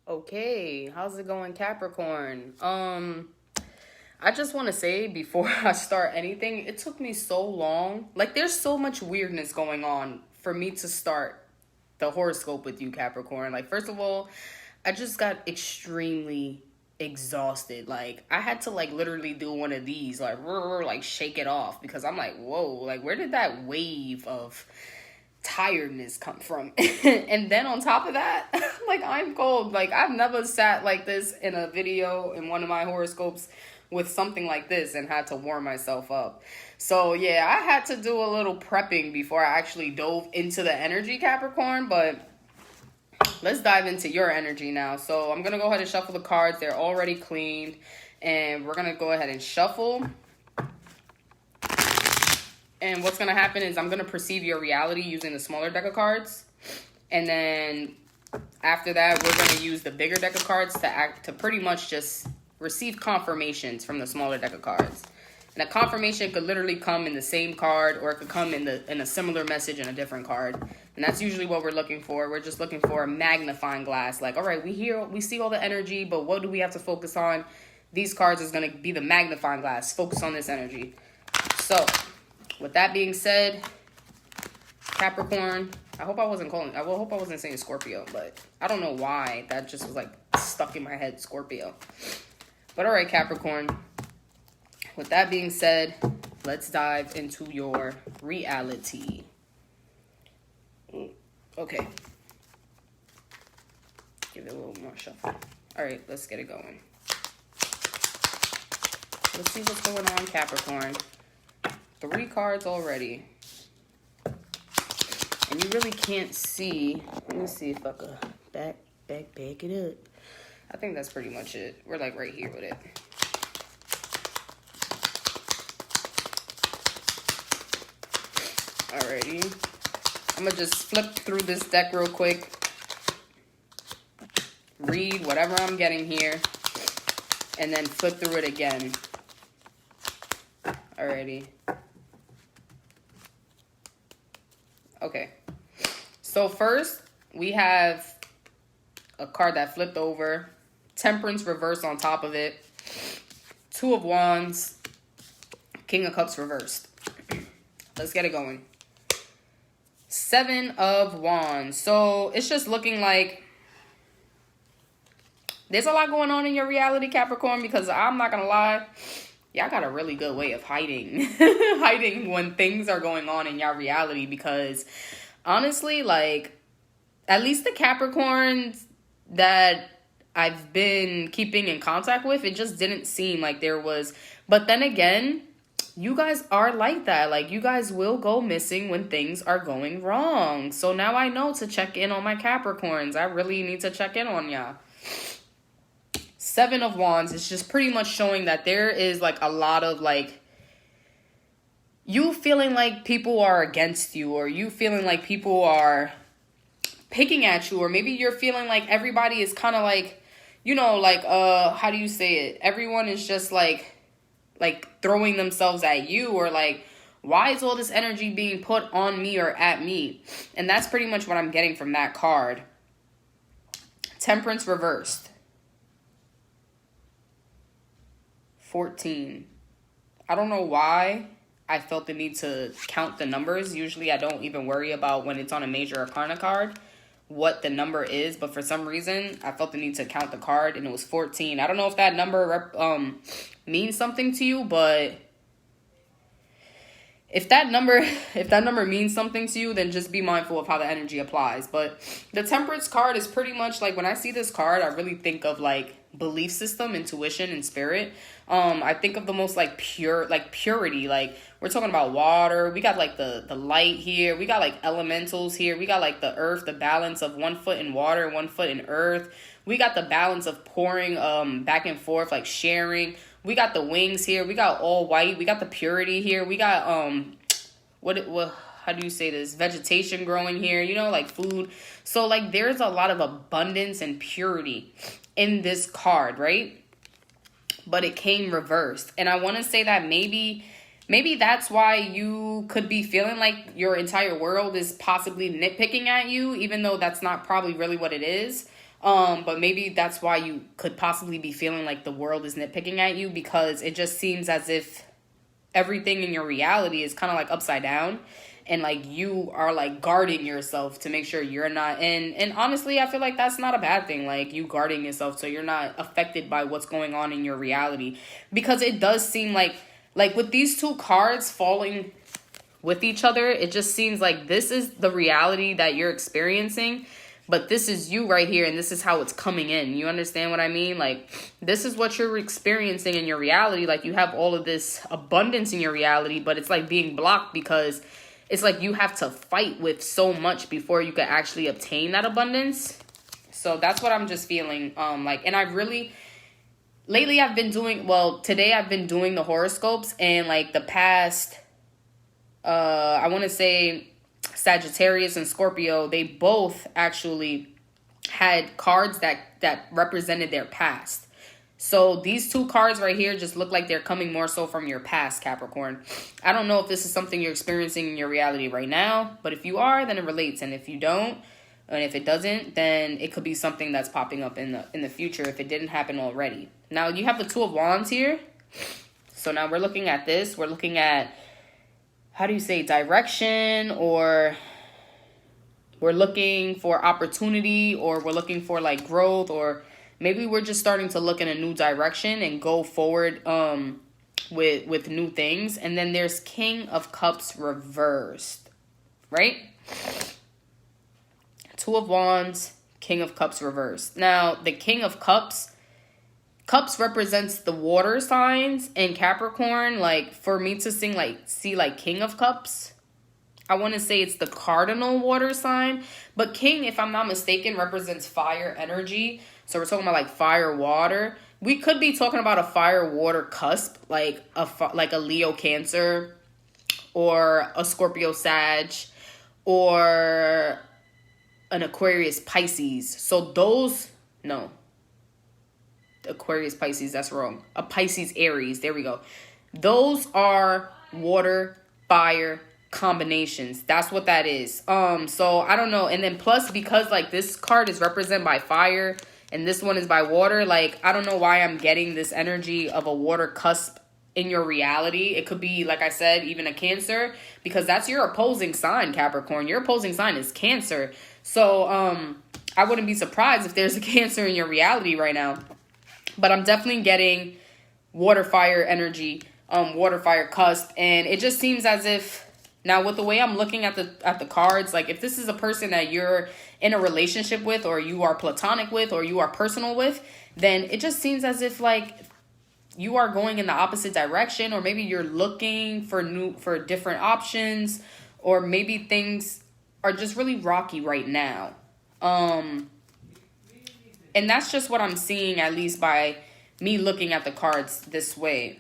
Okay, how's it going, Capricorn? I just want to say before I start anything, it took me so long. Like, there's so much weirdness going on for me to start the horoscope with you, Capricorn. Like, first of all, I just got extremely exhausted. Like, I had to like literally do one of these, like shake it off because I'm like, whoa, like where did that wave of tiredness come from? And then on top of that, like I'm cold. Like I've never sat like this in a video in one of my horoscopes with something like this and had to warm myself up. So yeah, I had to do a little prepping before I actually dove into the energy, Capricorn. But let's dive into your energy now. So I'm gonna go ahead and shuffle the cards. They're already cleaned, and we're gonna go ahead and shuffle. And what's going to happen is I'm going to perceive your reality using the smaller deck of cards. And then after that, we're going to use the bigger deck of cards to pretty much just receive confirmations from the smaller deck of cards. And a confirmation could literally come in the same card, or it could come in a similar message in a different card. And that's usually what we're looking for. We're just looking for a magnifying glass. Like, all right, we see all the energy, but what do we have to focus on? These cards is going to be the magnifying glass. Focus on this energy. So with that being said, Capricorn, I hope I wasn't saying Scorpio, but I don't know why that just was like stuck in my head, Scorpio. But all right, Capricorn, with that being said, let's dive into your reality. Okay. Give it a little more shuffle. All right, let's get it going. Let's see what's going on, Capricorn. 3 cards already. And you really can't see. Let me see if I can back it up. I think that's pretty much it. We're like right here with it. Alrighty. I'm gonna just flip through this deck real quick. Read whatever I'm getting here. And then flip through it again. Alrighty. Okay, so first we have a card that flipped over, Temperance reversed on top of it, 2 of Wands, King of Cups reversed. Let's get it going. 7 of Wands. So it's just looking like there's a lot going on in your reality, Capricorn, because I'm not gonna lie, y'all got a really good way of hiding hiding when things are going on in your reality, because honestly, like, at least the Capricorns that I've been keeping in contact with, it just didn't seem like there was. But then again, you guys are like that. Like, you guys will go missing when things are going wrong. So now I know to check in on my Capricorns. I really need to check in on y'all. 7 of Wands is just pretty much showing that there is like a lot of like you feeling like people are against you, or you feeling like people are picking at you, or maybe you're feeling like everybody is kind of like, you know, like how do you say it? Everyone is just like throwing themselves at you, or like, why is all this energy being put on me or at me? And that's pretty much what I'm getting from that card. Temperance reversed. 14. I don't know why I felt the need to count the numbers. Usually I don't even worry about when it's on a major arcana card what the number is, but for some reason I felt the need to count the card, and it was 14. I don't know if that number means something to you, but if that number means something to you, then just be mindful of how the energy applies. But the Temperance card is pretty much like, when I see this card, I really think of like belief system, intuition, and spirit. I think of the most like purity. Like, we're talking about water. We got like the light here. We got like elementals here. We got like the earth, the balance of 1 foot in water, 1 foot in earth. We got the balance of pouring back and forth, like sharing. We got the wings here. We got all white. We got the purity here. We got how do you say this? Vegetation growing here, you know, like food. So like there's a lot of abundance and purity in this card, right? But it came reversed. And I want to say that maybe that's why you could be feeling like your entire world is possibly nitpicking at you, even though that's not probably really what it is. But maybe that's why you could possibly be feeling like the world is nitpicking at you, because it just seems as if everything in your reality is kind of like upside down, and like you are like guarding yourself to make sure you're not in. And honestly, I feel like that's not a bad thing. Like you guarding yourself so you're not affected by what's going on in your reality, because it does seem like with these two cards falling with each other, it just seems like this is the reality that you're experiencing, but this is you right here, and this is how it's coming in. You understand what I mean? Like, this is what you're experiencing in your reality. Like, you have all of this abundance in your reality, but it's like being blocked because it's like you have to fight with so much before you can actually obtain that abundance. So that's what I'm just feeling. And I really, lately I've been doing, today I've been doing the horoscopes, and like the past, I want to say Sagittarius and Scorpio, they both actually had cards that represented their past. So these two cards right here just look like they're coming more so from your past, Capricorn. I don't know if this is something you're experiencing in your reality right now, but if you are, then it relates. And if you don't, and if it doesn't, then it could be something that's popping up in the future if it didn't happen already. Now you have the Two of Wands here. So now we're looking at this. We're looking at, how do you say, direction, or we're looking for opportunity, or we're looking for like growth, or maybe we're just starting to look in a new direction and go forward with new things. And then there's King of Cups reversed, right? Two of Wands, King of Cups reversed. Now, the King of Cups represents the water signs in Capricorn. Like, for me to see King of Cups, I want to say it's the cardinal water sign. But King, if I'm not mistaken, represents fire energy. So we're talking about like fire, water. We could be talking about a fire, water cusp, like a Leo Cancer, or a Scorpio Sag, or an Aquarius Pisces. So Aquarius Pisces, that's wrong. A Pisces Aries, there we go. Those are water, fire combinations. That's what that is. So I don't know. And then plus, because like this card is represented by fire and this one is by water, like I don't know why I'm getting this energy of a water cusp in your reality. It could be, like I said, even a Cancer, because that's your opposing sign, Capricorn. Your opposing sign is Cancer. So I wouldn't be surprised if there's a Cancer in your reality right now. But I'm definitely getting water fire energy, water fire cusp, and it just seems as if now with the way I'm looking at the cards, like if this is a person that you're in a relationship with, or you are platonic with, or you are personal with, then it just seems as if like you are going in the opposite direction, or maybe you're looking for different options, or maybe things are just really rocky right now. And that's just what I'm seeing, at least by me looking at the cards this way.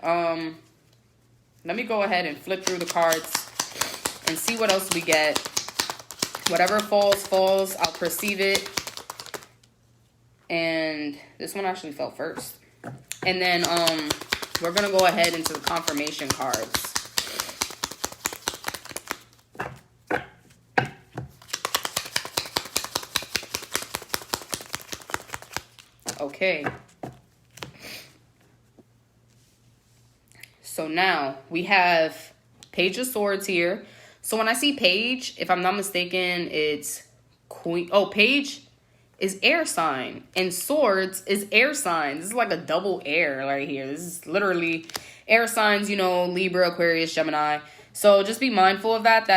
Let me go ahead and flip through the cards and see what else we get. Whatever falls. I'll perceive it. And this one actually fell first. And then we're going to go ahead into the confirmation cards. Okay. So now we have Page of Swords here. So when I see Page, if I'm not mistaken, it's Queen. Oh, Page is air sign, and Swords is air sign. This is like a double air right here. This is literally air signs, Libra, Aquarius, Gemini. So just be mindful of that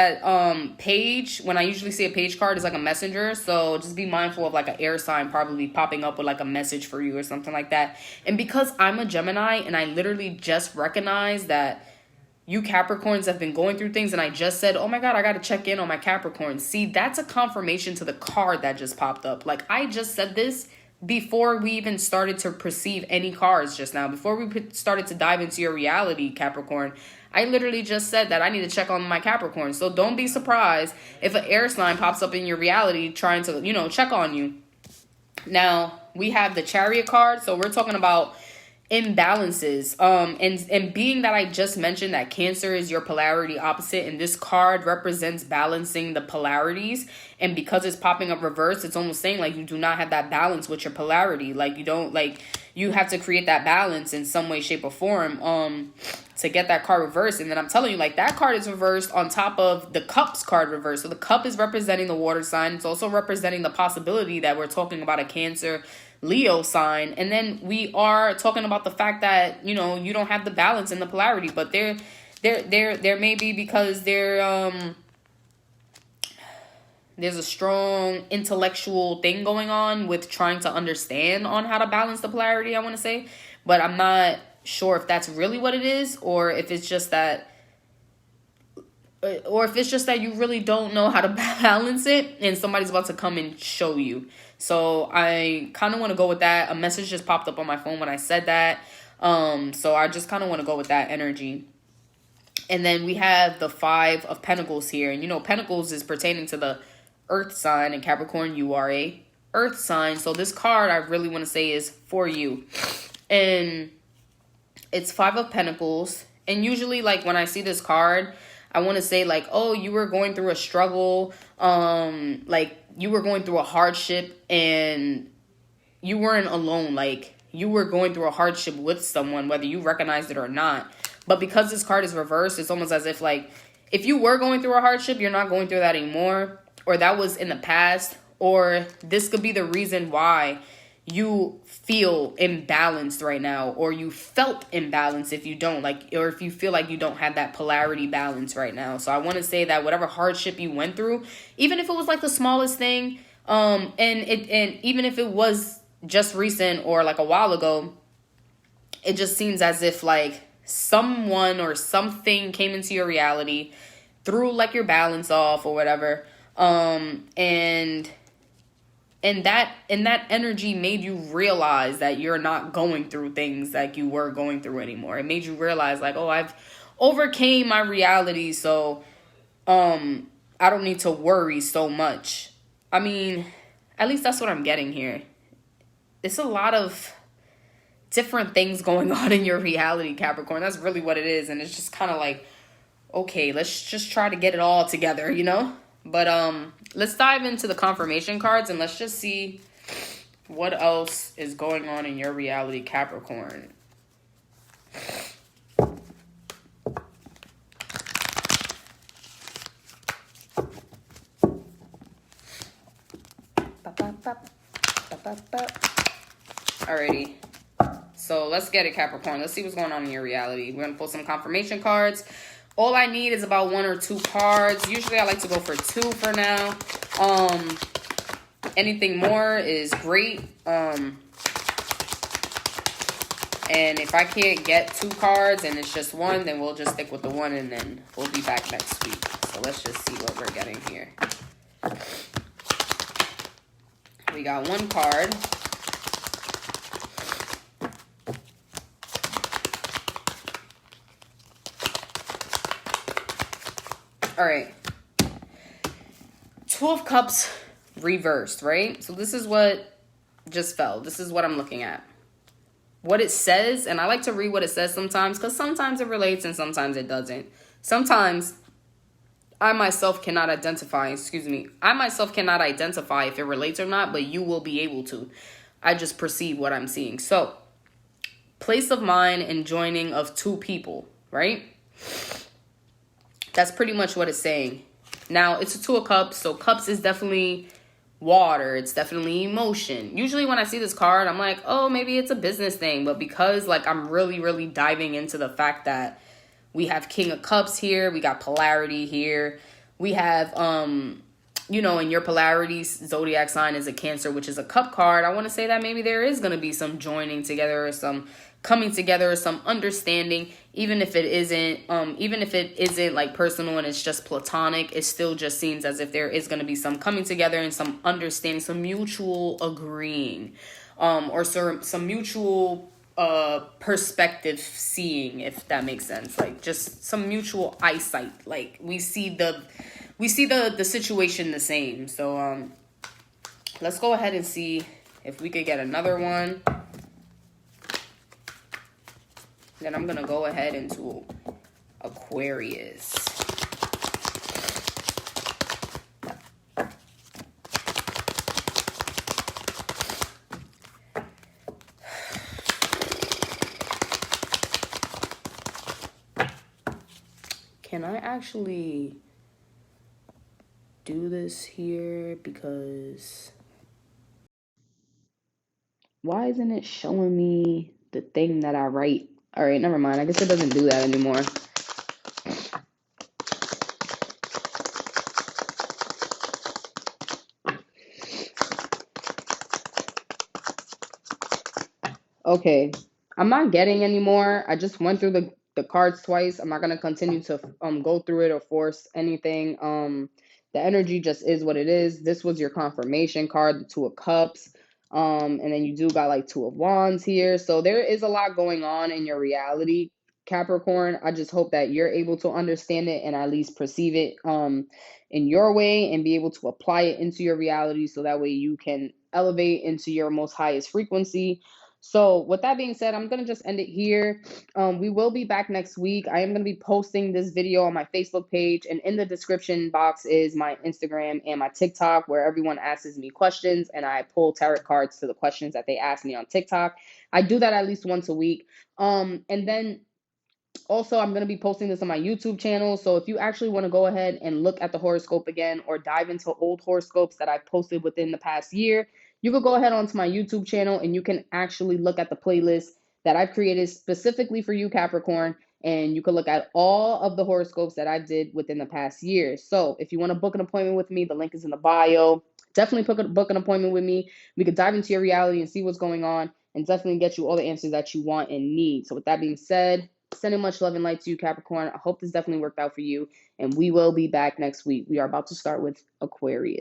Page, when I usually see a Page card, is like a messenger. So just be mindful of like an air sign probably popping up with like a message for you or something like that. And because I'm a Gemini and I literally just recognized that you Capricorns have been going through things, and I just said, oh my God, I got to check in on my Capricorns. See, that's a confirmation to the card that just popped up. Like I just said this before we even started to perceive any cards just now. Before we started to dive into your reality, Capricorn, I literally just said that I need to check on my Capricorn. So don't be surprised if an air sign pops up in your reality trying to, check on you. Now, we have the Chariot card. So we're talking about imbalances. And being that I just mentioned that Cancer is your polarity opposite, and this card represents balancing the polarities, and because it's popping up reverse, it's almost saying like you do not have that balance with your polarity. Like you don't, like, you have to create that balance in some way, shape, or form to get that card reversed. And then I'm telling you, like, that card is reversed on top of the Cups card reversed. So the Cup is representing the water sign. It's also representing the possibility that we're talking about a Cancer Leo sign. And then we are talking about the fact that, you know, you don't have the balance in the polarity, but there may be, because there's a strong intellectual thing going on with trying to understand on how to balance the polarity, I want to say. But I'm not sure if that's really what it is, or if it's just that you really don't know how to balance it and somebody's about to come and show you. So I kind of want to go with that. A message just popped up on my phone when I said that. So I just kind of want to go with that energy. And then we have the 5 of Pentacles here. And, you know, Pentacles is pertaining to the Earth sign. And Capricorn, you are a Earth sign. So this card, I really want to say, is for you. And it's 5 of Pentacles. And usually, like, when I see this card, I want to say, like, oh, you were going through a struggle. Like, you were going through a hardship and you weren't alone. Like, you were going through a hardship with someone, whether you recognized it or not. But because this card is reversed, it's almost as if, like, if you were going through a hardship, you're not going through that anymore. Or that was in the past. Or this could be the reason why you feel imbalanced right now, or you felt imbalanced if you don't, like, or if you feel like you don't have that polarity balance right now. So I want to say that whatever hardship you went through, even if it was like the smallest thing, and even if it was just recent or like a while ago, it just seems as if like someone or something came into your reality, threw like your balance off or whatever, and that energy made you realize that you're not going through things like you were going through anymore. It made you realize, like, oh, I've overcame my reality, so I don't need to worry so much. I mean, at least that's what I'm getting here. It's a lot of different things going on in your reality, Capricorn. That's really what it is. And it's just kind of like, okay, let's just try to get it all together, you know? But let's dive into the confirmation cards and let's just see what else is going on in your reality, Capricorn. Alrighty. So let's get it, Capricorn. Let's see what's going on in your reality. We're going to pull some confirmation cards. All I need is about 1 or 2 cards. Usually I like to go for 2 for now. Anything more is great. And if I can't get 2 cards and it's just 1, then we'll just stick with the 1 and then we'll be back next week. So let's just see what we're getting here. We got 1 card. All right. 2 of Cups reversed, right? So this is what just fell. This is what I'm looking at. What it says, and I like to read what it says sometimes because sometimes it relates and sometimes it doesn't. Sometimes I myself cannot identify if it relates or not, but you will be able to. I just perceive what I'm seeing. So, place of mind and joining of 2 people, right? That's pretty much what it's saying. Now, it's a 2 of Cups, so Cups is definitely water. It's definitely emotion. Usually when I see this card, I'm like, oh, maybe it's a business thing. But because, like, I'm really, really diving into the fact that we have King of Cups here. We got polarity here. We have, you know, in your polarity, zodiac sign is a Cancer, which is a Cup card. I want to say that maybe there is going to be some joining together or some coming together, some understanding, even if it isn't like personal and it's just platonic, it still just seems as if there is going to be some coming together and some understanding, some mutual agreeing, or some mutual perspective seeing, if that makes sense. Like just some mutual eyesight. Like we see the situation the same. So let's go ahead and see if we could get another one. Then I'm gonna go ahead into Aquarius. Can I actually do this here? Because why isn't it showing me the thing that I write? All right, never mind. I guess it doesn't do that anymore. Okay, I'm not getting any more. I just went through the cards twice. I'm not gonna continue to go through it or force anything. The energy just is what it is. This was your confirmation card, the Two of Cups. And then you do got like Two of Wands here. So there is a lot going on in your reality, Capricorn. I just hope that you're able to understand it and at least perceive it in your way and be able to apply it into your reality so that way you can elevate into your most highest frequency. So with that being said, I'm going to just end it here. We will be back next week. I am going to be posting this video on my Facebook page, and in the description box is my Instagram and my TikTok, where everyone asks me questions and I pull tarot cards to the questions that they ask me on TikTok. I do that at least once a week. And then also, I'm going to be posting this on my YouTube channel. So if you actually want to go ahead and look at the horoscope again or dive into old horoscopes that I've posted within the past year, you could go ahead onto my YouTube channel and you can actually look at the playlist that I've created specifically for you, Capricorn. And you can look at all of the horoscopes that I did within the past year. So if you want to book an appointment with me, the link is in the bio. Definitely book an appointment with me. We could dive into your reality and see what's going on and definitely get you all the answers that you want and need. So with that being said, sending much love and light to you, Capricorn. I hope this definitely worked out for you. And we will be back next week. We are about to start with Aquarius.